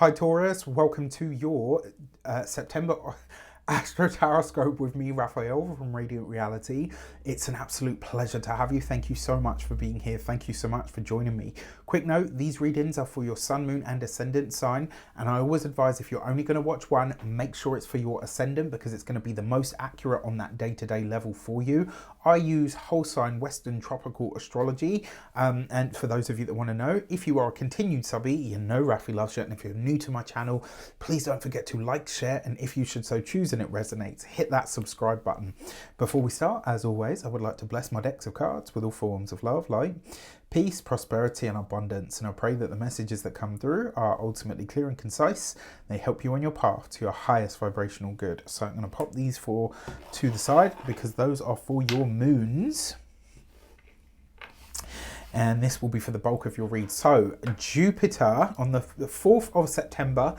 Hi Taurus, welcome to your September Astro-Tarot scope with me, Raphael from Radiant Reality. It's an absolute pleasure to have you. Thank you so much for being here. Thank you so much for joining me. Quick note, these readings are for your sun, moon and ascendant sign. And I always advise if you're only going to watch one, make sure it's for your ascendant because it's going to be the most accurate on that day-to-day level for you. I use whole sign Western tropical astrology. And for those of you that want to know, if you are a continued subby, you know Rafi loves you. And if you're new to my channel, please don't forget to like, share, and if you should so choose and it resonates, hit that subscribe button. Before we start, as always, I would like to bless my decks of cards with all forms of love, light, peace, prosperity, and abundance. And I pray that the messages that come through are ultimately clear and concise. They help you on your path to your highest vibrational good. So I'm going to pop these four to the side because those are for your moons. And this will be for the bulk of your read. So Jupiter on the 4th of September,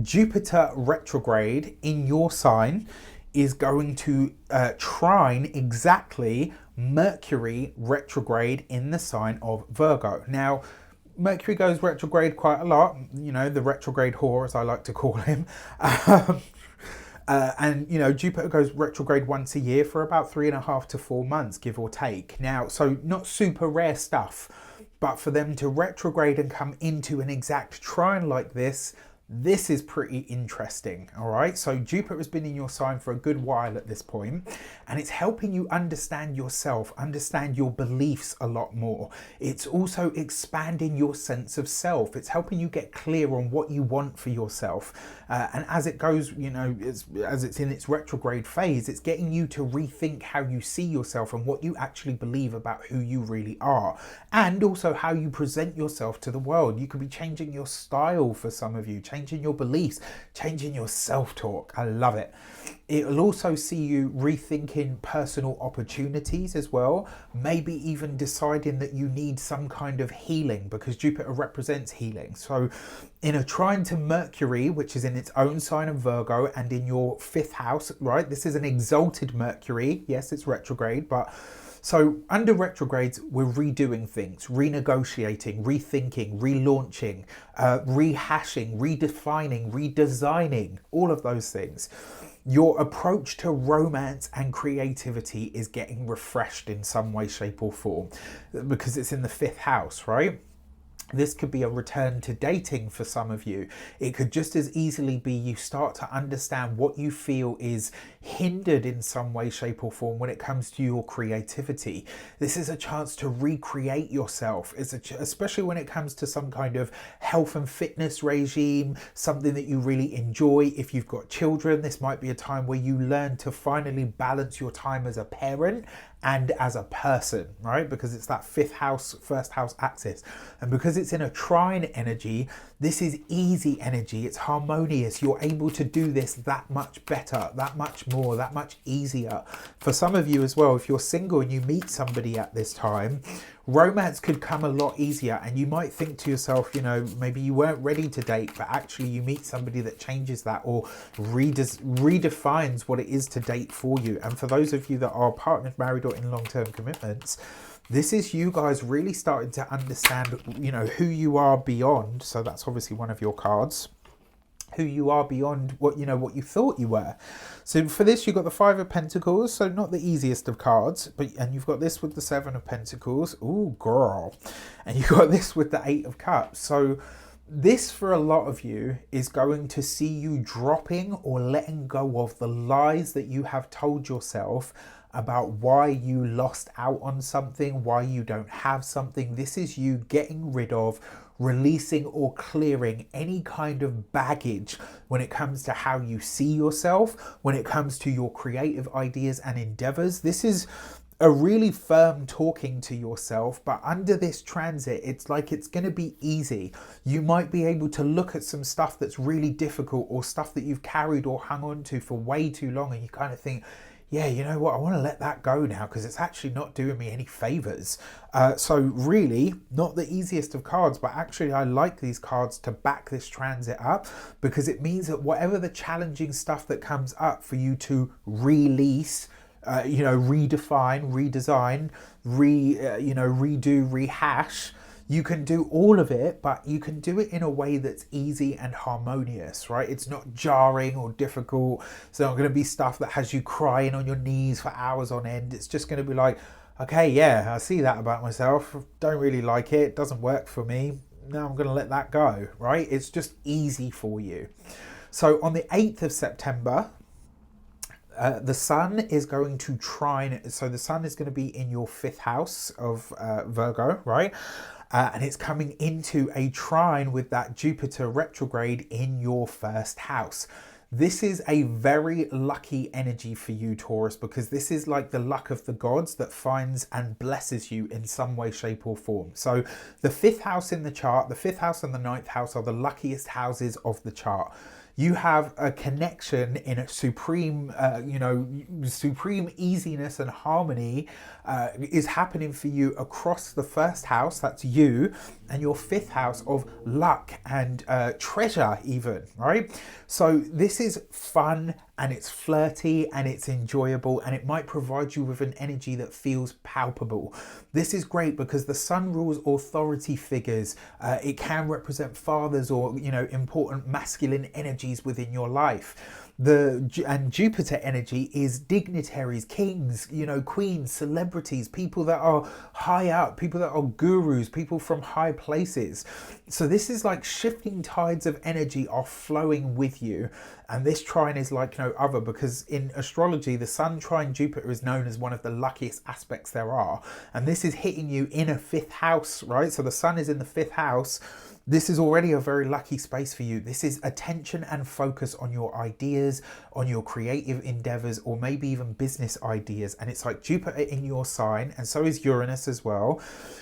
Jupiter retrograde in your sign is going to trine exactly Mercury retrograde in the sign of Virgo. Now, Mercury goes retrograde quite a lot, you know, the retrograde whore, as I like to call him. And you know, Jupiter goes retrograde once a year for about 3.5 to 4 months, give or take. Now, so not super rare stuff, but for them to retrograde and come into an exact trine like this is pretty interesting. All right, so Jupiter has been in your sign for a good while at this point, and it's helping you understand yourself, understand your beliefs a lot more. It's also expanding your sense of self. It's helping you get clear on what you want for yourself, and as it goes, you know, as it's in its retrograde phase, it's getting you to rethink how you see yourself and what you actually believe about who you really are, and also how you present yourself to the world. You could be changing your style for some of you, changing your beliefs, changing your self-talk. I love it. It'll also see you rethinking personal opportunities as well, maybe even deciding that you need some kind of healing because Jupiter represents healing. So in a trine to Mercury, which is in its own sign of Virgo and in your 5th house, right? This is an exalted Mercury. Yes, it's retrograde, but so under retrogrades, we're redoing things, renegotiating, rethinking, relaunching, rehashing, redefining, redesigning, all of those things. Your approach to romance and creativity is getting refreshed in some way, shape or form because it's in the 5th house, right? This could be a return to dating for some of you. It could just as easily be you start to understand what you feel is hindered in some way, shape or form when it comes to your creativity. This is a chance to recreate yourself, especially when it comes to some kind of health and fitness regime, something that you really enjoy. If you've got children, this might be a time where you learn to finally balance your time as a parent and as a person, right? Because it's that 5th house, 1st house axis. And because it's in a trine energy, this is easy energy. It's harmonious. You're able to do this that much better, that much more, that much easier. For some of you as well, if you're single and you meet somebody at this time, romance could come a lot easier, and you might think to yourself, you know, maybe you weren't ready to date, but actually you meet somebody that changes that or redefines what it is to date for you. And for those of you that are partnered, married or in long-term commitments, this is you guys really starting to understand, you know, who you are beyond. So that's obviously one of your cards. Who you are beyond what, you know, what you thought you were. So for this, you've got the 5 of Pentacles, so not the easiest of cards, and you've got this with the 7 of Pentacles. Ooh, girl. And you've got this with the 8 of Cups. So this, for a lot of you, is going to see you dropping or letting go of the lies that you have told yourself about why you lost out on something, why you don't have something. This is you getting rid of, releasing or clearing any kind of baggage when it comes to how you see yourself, when it comes to your creative ideas and endeavors. This is a really firm talking to yourself, but under this transit, it's like it's going to be easy. You might be able to look at some stuff that's really difficult or stuff that you've carried or hung on to for way too long, and you kind of think, yeah, you know what, I want to let that go now because it's actually not doing me any favors. So really, not the easiest of cards, but actually I like these cards to back this transit up because it means that whatever the challenging stuff that comes up for you to release, you know, redefine, redesign, redo, rehash, You can do all of it, but you can do it in a way that's easy and harmonious, right? It's not jarring or difficult. It's not going to be stuff that has you crying on your knees for hours on end. It's just going to be like, okay, yeah, I see that about myself. Don't really like it. It doesn't work for me. Now I'm going to let that go, right? It's just easy for you. So on the 8th of September, the sun is going to trine. So the sun is going to be in your 5th house of Virgo, right? And it's coming into a trine with that Jupiter retrograde in your 1st house. This is a very lucky energy for you, Taurus, because this is like the luck of the gods that finds and blesses you in some way, shape or form. So the 5th house in the chart, the 5th house and the 9th house are the luckiest houses of the chart. You have a connection in a supreme, supreme easiness and harmony is happening for you across the 1st house, that's you, and your 5th house of luck and treasure even, right? So this is fun and it's flirty and it's enjoyable and it might provide you with an energy that feels palpable. This is great because the sun rules authority figures. It can represent fathers or, important masculine energies within your life. And Jupiter energy is dignitaries, kings, queens, celebrities, people that are high up, people that are gurus, people from high places. So this is like shifting tides of energy are flowing with you. And this trine is like no other because in astrology, the sun trine Jupiter is known as one of the luckiest aspects there are. And this is hitting you in a 5th house, right? So the sun is in the 5th house. This is already a very lucky space for you. This is attention and focus on your ideas, on your creative endeavors, or maybe even business ideas. And it's like Jupiter in your sign, and so is Uranus as well.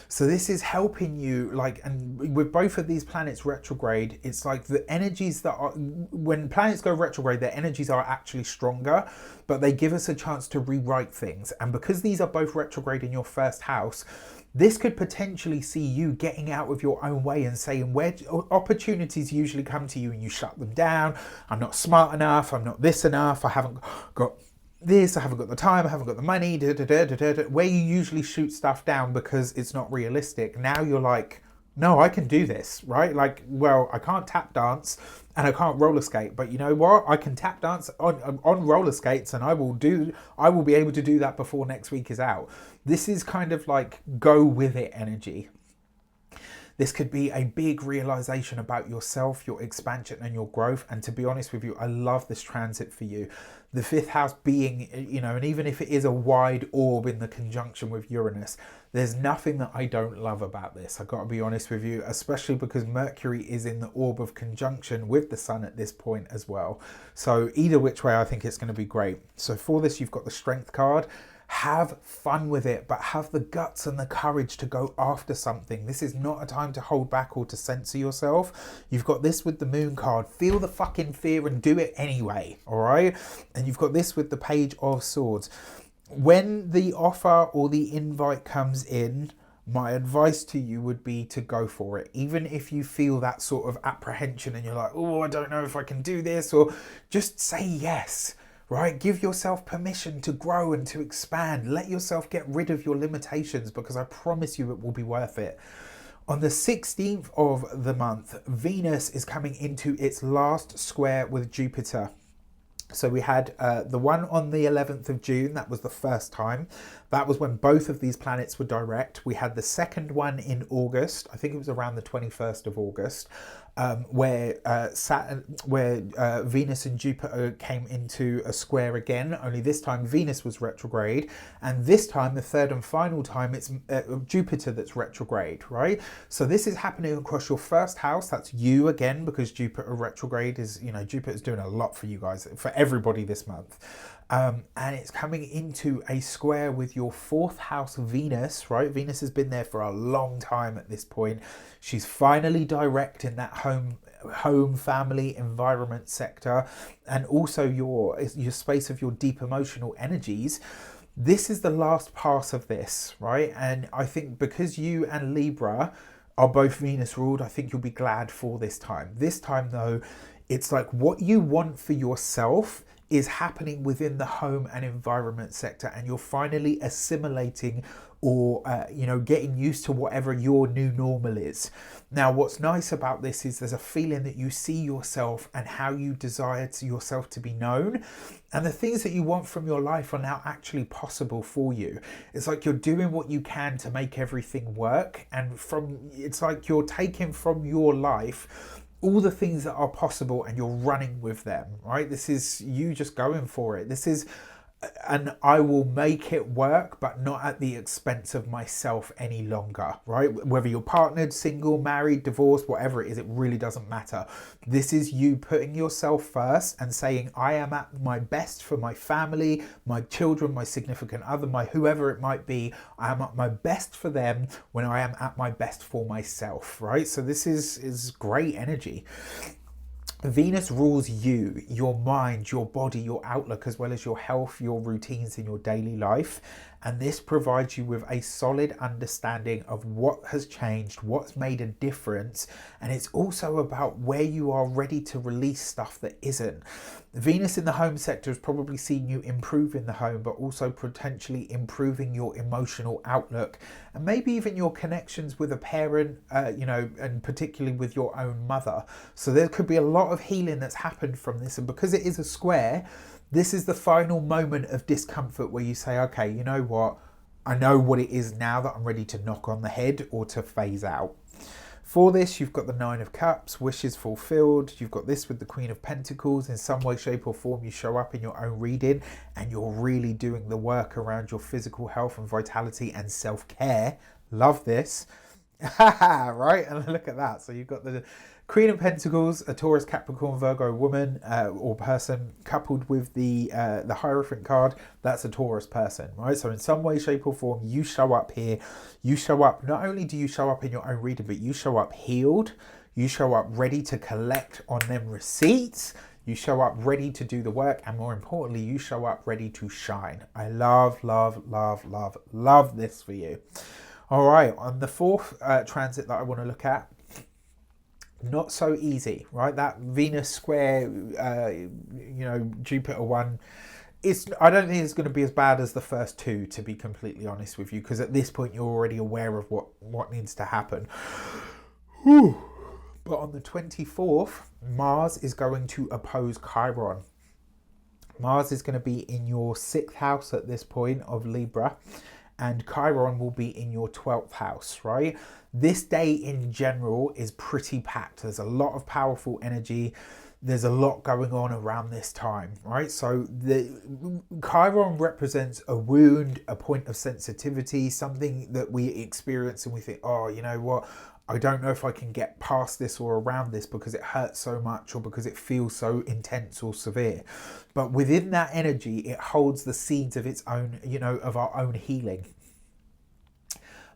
So this is helping you, and with both of these planets retrograde, it's like the energies that are, when planets go retrograde, their energies are actually stronger, but they give us a chance to rewrite things. And because these are both retrograde in your 1st house, this could potentially see you getting out of your own way and saying where opportunities usually come to you and you shut them down. I'm not smart enough. I'm not this enough. I haven't got this. I haven't got the time. I haven't got the money. Where you usually shoot stuff down because it's not realistic. Now you're like, no, I can do this, right? I can't tap dance and I can't roller skate, but you know what? I can tap dance on roller skates and I will be able to do that before next week is out. This is kind of like go with it energy. This could be a big realization about yourself, your expansion and your growth. And to be honest with you, I love this transit for you. The 5th house being, and even if it is a wide orb in the conjunction with Uranus, there's nothing that I don't love about this. I've got to be honest with you, especially because Mercury is in the orb of conjunction with the sun at this point as well. So either which way, I think it's going to be great. So for this, you've got the Strength card. Have fun with it, but have the guts and the courage to go after something. This is not a time to hold back or to censor yourself. You've got this with the Moon card. Feel the fucking fear and do it anyway, all right? And you've got this with the Page of Swords. When the offer or the invite comes in, my advice to you would be to go for it. Even if you feel that sort of apprehension and you're like, oh, I don't know if I can do this, or just say yes. Right? Give yourself permission to grow and to expand. Let yourself get rid of your limitations because I promise you it will be worth it. On the 16th of the month, Venus is coming into its last square with Jupiter. So we had the one on the 11th of June, that was the first time. That was when both of these planets were direct. We had the second one in August, I think it was around the 21st of August, where Venus and Jupiter came into a square again, only this time Venus was retrograde, and this time, the third and final time, it's Jupiter that's retrograde, right? So this is happening across your 1st house, that's you again, because Jupiter retrograde is, Jupiter's doing a lot for you guys, for everybody this month. And it's coming into a square with your 4th house Venus, right? Venus has been there for a long time at this point. She's finally direct in that home, family, environment sector, and also your space of your deep emotional energies. This is the last pass of this, right? And I think because you and Libra are both Venus ruled, I think you'll be glad for this time. This time though, it's like what you want for yourself is happening within the home and environment sector, and you're finally assimilating or getting used to whatever your new normal is. Now, what's nice about this is there's a feeling that you see yourself and how you desire yourself to be known, and the things that you want from your life are now actually possible for you. It's like you're doing what you can to make everything work, and it's like you're taking from your life all the things that are possible and you're running with them, right? This is you just going for it. This is and I will make it work, but not at the expense of myself any longer, right? Whether you're partnered, single, married, divorced, whatever it is, it really doesn't matter. This is you putting yourself first and saying, I am at my best for my family, my children, my significant other, my whoever it might be. I am at my best for them when I am at my best for myself, right? So this is great energy. Venus rules you, your mind, your body, your outlook, as well as your health, your routines in your daily life. And this provides you with a solid understanding of what has changed, what's made a difference. And it's also about where you are ready to release stuff that isn't. Venus in the home sector has probably seen you improve in the home, but also potentially improving your emotional outlook and maybe even your connections with a parent, and particularly with your own mother. So there could be a lot of healing that's happened from this. And because it is a square, this is the final moment of discomfort where you say, okay, you know what? I know what it is now that I'm ready to knock on the head or to phase out. For this, you've got the Nine of Cups, wishes fulfilled. You've got this with the Queen of Pentacles. In some way, shape or form, you show up in your own reading and you're really doing the work around your physical health and vitality and self-care. Love this. Right? And look at that. So you've got the Queen of Pentacles, a Taurus, Capricorn, Virgo woman or person, coupled with the Hierophant card. That's a Taurus person, right? So in some way, shape or form, you show up here. You show up, not only do you show up in your own reading, but you show up healed. You show up ready to collect on them receipts. You show up ready to do the work. And more importantly, you show up ready to shine. I love, love, love, love, love this for you. All right, on the fourth transit that I want to look at, not so easy, right? That Venus square, Jupiter one, I don't think it's going to be as bad as the first two, to be completely honest with you, because at this point you're already aware of what needs to happen. Whew. But on the 24th, Mars is going to oppose Chiron. Mars is going to be in your 6th house at this point of Libra, and Chiron will be in your 12th house, right? This day in general is pretty packed. There's a lot of powerful energy. There's a lot going on around this time, right? So the Chiron represents a wound, a point of sensitivity, something that we experience and we think, oh, you know what? I don't know if I can get past this or around this because it hurts so much or because it feels so intense or severe. But within that energy, it holds the seeds of its own, of our own healing.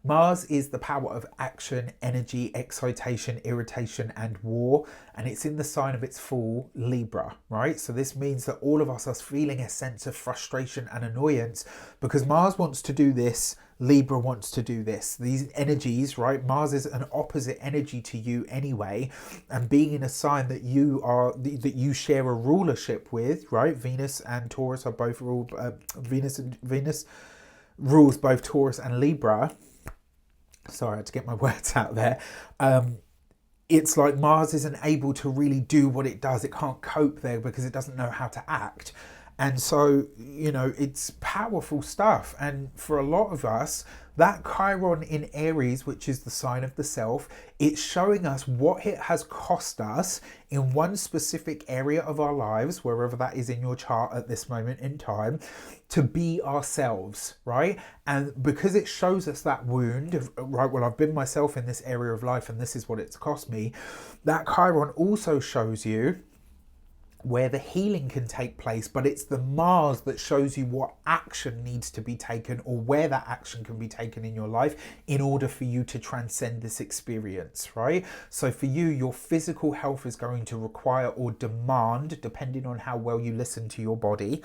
Mars is the power of action, energy, excitation, irritation, and war. And it's in the sign of its full Libra, right? So this means that all of us are feeling a sense of frustration and annoyance because Mars wants to do this, Libra wants to do this. These energies, right? Mars is an opposite energy to you anyway. And being in a sign that you share a rulership with, right? Venus and Taurus are both ruled, Venus rules both Taurus and Libra. Sorry, I had to get my words out there. It's like Mars isn't able to really do what it does. It can't cope there because it doesn't know how to act. And so, it's powerful stuff. And for a lot of us, that Chiron in Aries, which is the sign of the self, it's showing us what it has cost us in one specific area of our lives, wherever that is in your chart at this moment in time, to be ourselves, right? And because it shows us that wound of, right, well, I've been myself in this area of life and this is what it's cost me, that Chiron also shows you where the healing can take place, but it's the Mars that shows you what action needs to be taken or where that action can be taken in your life in order for you to transcend this experience, right? So for you, your physical health is going to require or demand, depending on how well you listen to your body,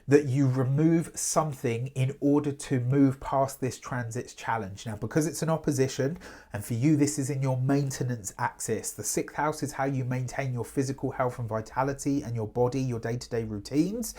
that you remove something in order to move past this transit's challenge. Now, because it's an opposition, and for you this is in your maintenance axis, the 6th house is how you maintain your physical health and vitality and your body, your day-to-day routines.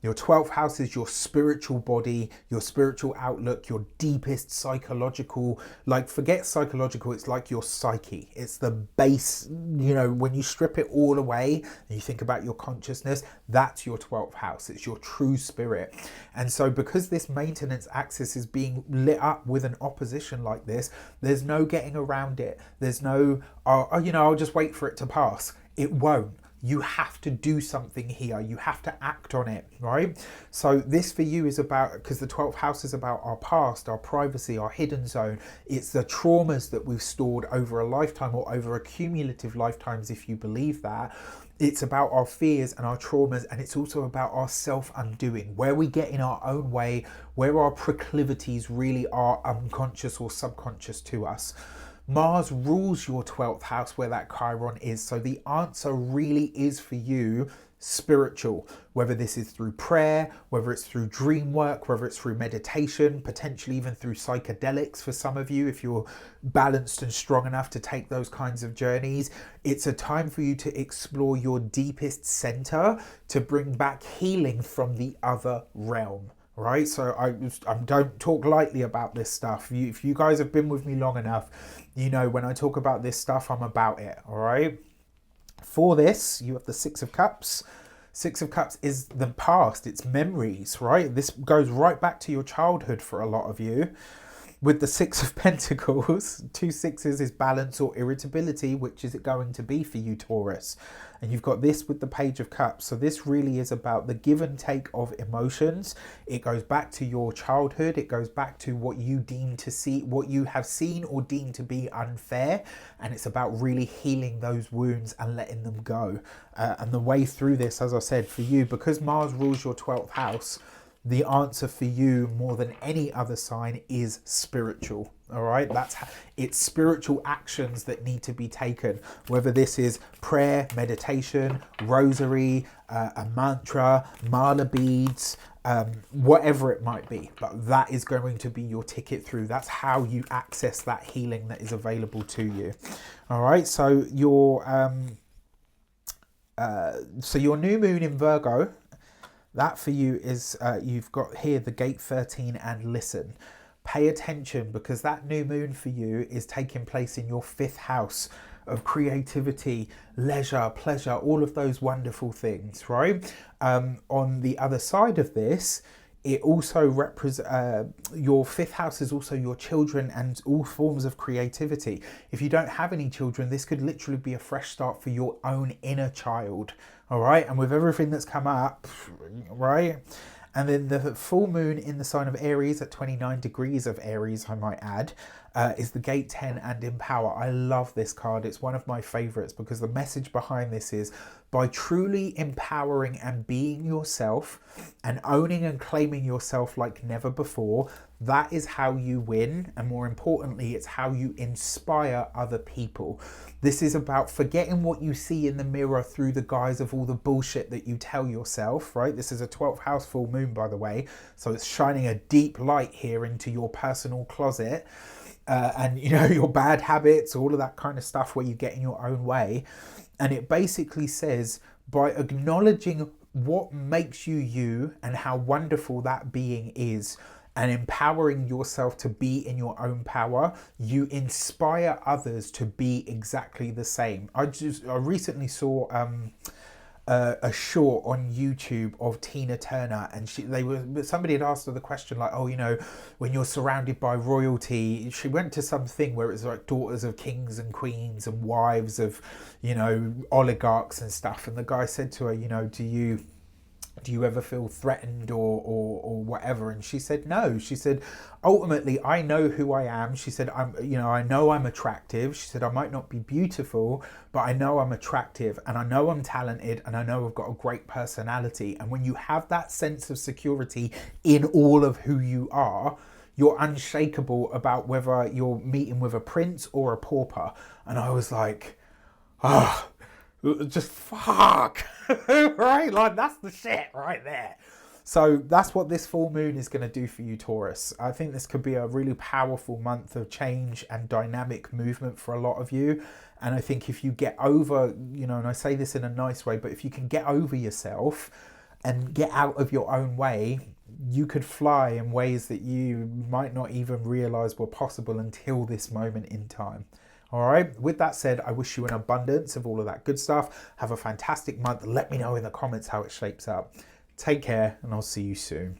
Your 12th house is your spiritual body, your spiritual outlook, your deepest psychological, like forget psychological, it's like your psyche. It's the base, you know, when you strip it all away and you think about your consciousness, that's your 12th house. It's your true spirit. And so because this maintenance axis is being lit up with an opposition like this, there's no getting around it. There's no, oh, you know, I'll just wait for it to pass. It won't. You have to do something here. You have to act on it, right? So this for you is about, because the 12th house is about our past, our privacy, our hidden zone. It's the traumas that we've stored over a lifetime or over accumulative lifetimes, if you believe that. It's about our fears and our traumas, and it's also about our self-undoing, where we get in our own way, where our proclivities really are unconscious or subconscious to us. Mars rules your 12th house where that Chiron is. So the answer really is for you spiritual, whether this is through prayer, whether it's through dream work, whether it's through meditation, potentially even through psychedelics for some of you, if you're balanced and strong enough to take those kinds of journeys. It's a time for you to explore your deepest center, to bring back healing from the other realm. Right, so I don't talk lightly about this stuff. If you guys have been with me long enough, you know when I talk about this stuff, I'm about it. All right. For this, you have the 6 of Cups. 6 of Cups is the past. It's memories. Right. This goes right back to your childhood for a lot of you. With the 6 of Pentacles, 2 sixes is balance or irritability. Which is it going to be for you, Taurus? And you've got this with the Page of Cups. So this really is about the give and take of emotions. It goes back to your childhood. It goes back to what you deem to see, what you have seen or deemed to be unfair. And it's about really healing those wounds and letting them go. And the way through this, as I said, for you, because Mars rules your 12th house, the answer for you more than any other sign is spiritual. All right, it's spiritual actions that need to be taken, whether this is prayer, meditation, rosary, a mantra, mala beads, whatever it might be. But that is going to be your ticket through. That's how you access that healing that is available to you. All right, so your new moon in Virgo, that for you is, you've got here the gate 13 and listen. Pay attention, because that new moon for you is taking place in your 5th house of creativity, leisure, pleasure, all of those wonderful things, right? On the other side of this, it also represents, your 5th house is also your children and all forms of creativity. If you don't have any children, this could literally be a fresh start for your own inner child. All right, and with everything that's come up, right? And then the full moon in the sign of Aries at 29 degrees of Aries, I might add, is the gate 10 and empower. I love this card. It's one of my favorites because the message behind this is, by truly empowering and being yourself and owning and claiming yourself like never before, that is how you win. And more importantly, it's how you inspire other people. This is about forgetting what you see in the mirror through the guise of all the bullshit that you tell yourself, right? This is a 12th house full moon, by the way. So it's shining a deep light here into your personal closet. And, you know, your bad habits, all of that kind of stuff where you get in your own way. And it basically says, by acknowledging what makes you you and how wonderful that being is, and empowering yourself to be in your own power, you inspire others to be exactly the same. I recently saw a short on YouTube of Tina Turner, and somebody had asked her the question like, oh, you know, when you're surrounded by royalty, she went to something where it's like daughters of kings and queens and wives of, you know, oligarchs and stuff, and the guy said to her, you know, do you ever feel threatened or whatever? And she said no. She said, ultimately, I know who I am. She said, I know I'm attractive. She said, I might not be beautiful, but I know I'm attractive, and I know I'm talented, and I know I've got a great personality. And when you have that sense of security in all of who you are, you're unshakable about whether you're meeting with a prince or a pauper. And I was like, just fuck. Right? Like, that's the shit right there. So that's what this full moon is going to do for you, Taurus. I think this could be a really powerful month of change and dynamic movement for a lot of you. And I think if you get over, you know, and I say this in a nice way, but if you can get over yourself and get out of your own way, you could fly in ways that you might not even realize were possible until this moment in time. All right, with that said, I wish you an abundance of all of that good stuff. Have a fantastic month. Let me know in the comments how it shapes up. Take care, and I'll see you soon.